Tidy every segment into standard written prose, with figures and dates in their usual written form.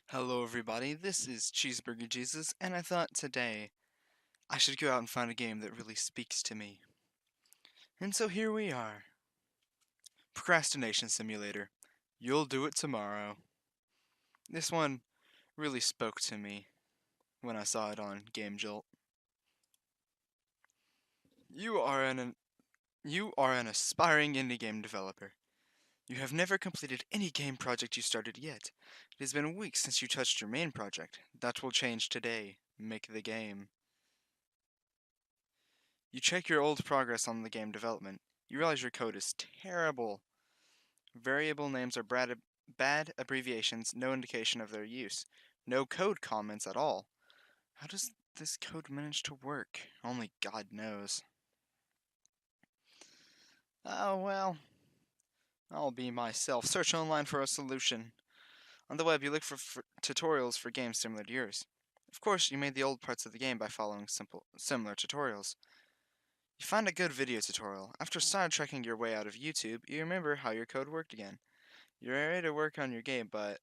Hello everybody, this is Cheeseburger Jesus, and I thought today I should go out and find a game that really speaks to me. And so here we are. Procrastination Simulator. You'll do it tomorrow. This one really spoke to me when I saw it on GameJolt. You are an aspiring indie game developer. You have never completed any game project you started yet. It has been weeks since you touched your main project. That will change today. Make the game. You check your old progress on the game development. You realize your code is terrible. Variable names are bad abbreviations, no indication of their use. No code comments at all. How does this code manage to work? Only God knows. Oh well, I'll be myself. Search online for a solution. On the web, you look for tutorials for games similar to yours. Of course, you made the old parts of the game by following similar tutorials. You find a good video tutorial. After sidetracking your way out of YouTube, you remember how your code worked again. You're ready to work on your game, but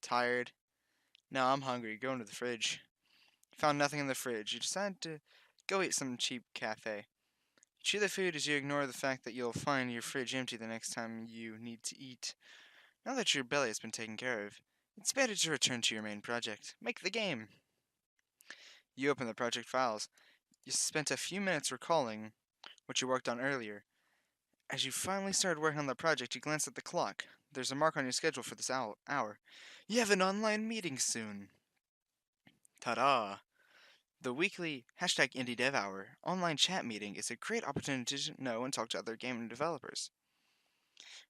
tired. No, I'm hungry. Going to the fridge. You found nothing in the fridge. You decide to go eat some cheap cafe. You chew the food as you ignore the fact that you'll find your fridge empty the next time you need to eat. Now that your belly has been taken care of, it's better to return to your main project. Make the game. You open the project files. You spent a few minutes recalling what you worked on earlier. As you finally started working on the project, you glance at the clock. There's a mark on your schedule for this hour. You have an online meeting soon. Ta-da! The weekly #IndieDev Hour online chat meeting is a great opportunity to know and talk to other game developers.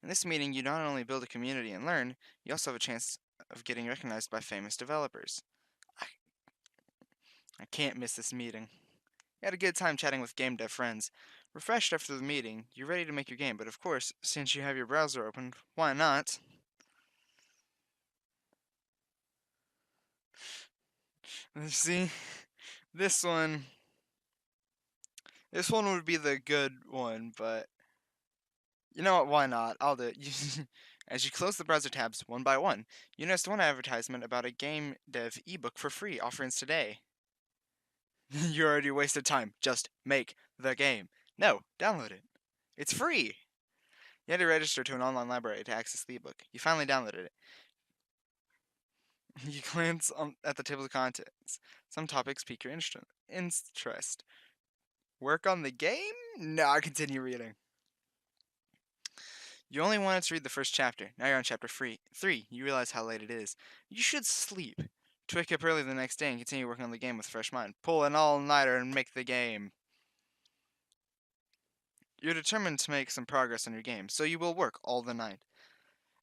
In this meeting, you not only build a community and learn, you also have a chance of getting recognized by famous developers. I can't miss this meeting. You had a good time chatting with GameDev friends. Refreshed after the meeting, you're ready to make your game, but of course, since you have your browser open, why not? See, this one, this one would be the good one, but you know what? Why not? I'll do it. As you close the browser tabs one by one, you notice one advertisement about a GameDev ebook for free offerings today. You already wasted time. Just make the game. No, download it. It's free. You had to register to an online library to access the ebook. You finally downloaded it. You glance at the table of contents. Some topics pique your interest. Work on the game? No, I continue reading. You only wanted to read the first chapter. Now you're on chapter 3. You realize how late it is. You should sleep. To wake up early the next day and continue working on the game with a fresh mind. Pull an all-nighter and make the game. You're determined to make some progress on your game, so you will work all the night.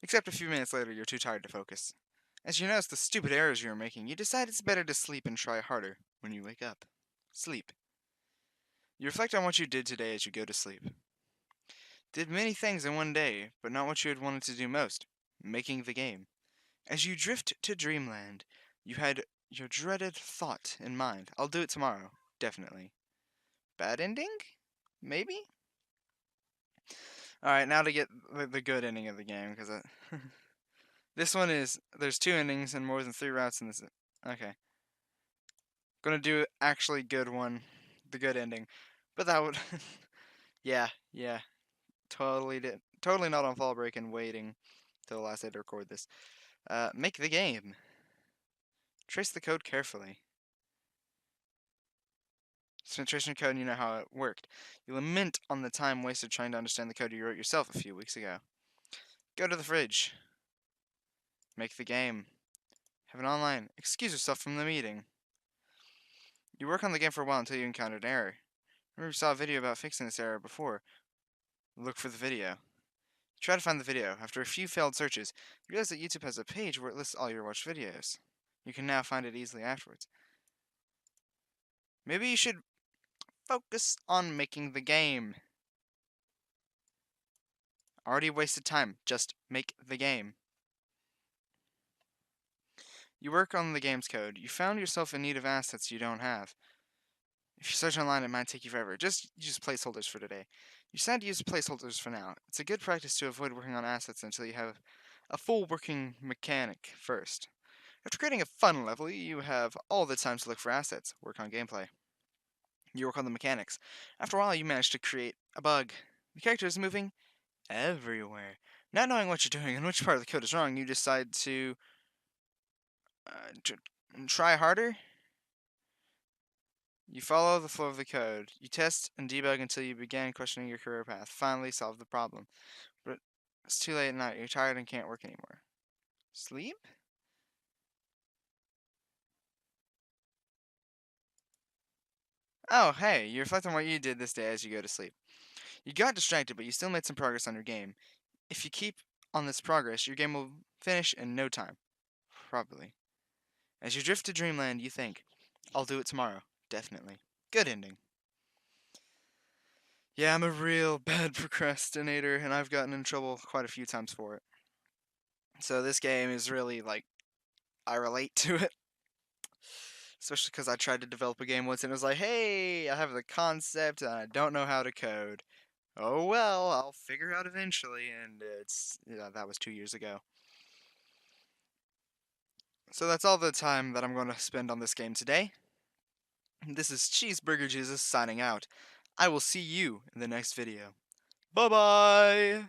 Except a few minutes later, you're too tired to focus. As you notice the stupid errors you are making, you decide it's better to sleep and try harder when you wake up. Sleep. You reflect on what you did today as you go to sleep. Did many things in one day, but not what you had wanted to do most, making the game. As you drift to dreamland, you had your dreaded thought in mind. I'll do it tomorrow. Definitely. Bad ending? Maybe? Alright, now to get the good ending of the game, because this one is, there's 2 endings and more than 3 routes in this. Okay. Gonna do actually good one, the good ending. But that would, yeah. Totally not on fall break and waiting till the last day to record this. Make the game. Trace the code carefully. Since tracing your code and you know how it worked. You lament on the time wasted trying to understand the code you wrote yourself a few weeks ago. Go to the fridge. Make the game. Have an online. Excuse yourself from the meeting. You work on the game for a while until you encountered an error. Remember you saw a video about fixing this error before. Look for the video. You try to find the video. After a few failed searches, you realize that YouTube has a page where it lists all your watched videos. You can now find it easily afterwards. Maybe you should focus on making the game. Already wasted time. Just make the game. You work on the game's code. You found yourself in need of assets you don't have. If you search online, it might take you forever. Just use placeholders for today. You decide to use placeholders for now. It's a good practice to avoid working on assets until you have a full working mechanic first. After creating a fun level, you have all the time to look for assets, work on gameplay. You work on the mechanics. After a while, you manage to create a bug. The character is moving everywhere. Not knowing what you're doing and which part of the code is wrong, you decide to try harder. You follow the flow of the code. You test and debug until you begin questioning your career path. Finally, solve the problem. But it's too late at night. You're tired and can't work anymore. Sleep? Oh, hey, you reflect on what you did this day as you go to sleep. You got distracted, but you still made some progress on your game. If you keep on this progress, your game will finish in no time. Probably. As you drift to dreamland, you think, I'll do it tomorrow. Definitely. Good ending. Yeah, I'm a real bad procrastinator, and I've gotten in trouble quite a few times for it. So this game is really, like, I relate to it. Especially because I tried to develop a game once and it was like, hey, I have the concept and I don't know how to code. Oh well, I'll figure out eventually, and that was 2 years ago. So that's all the time that I'm going to spend on this game today. This is Cheeseburger Jesus signing out. I will see you in the next video. Bye bye!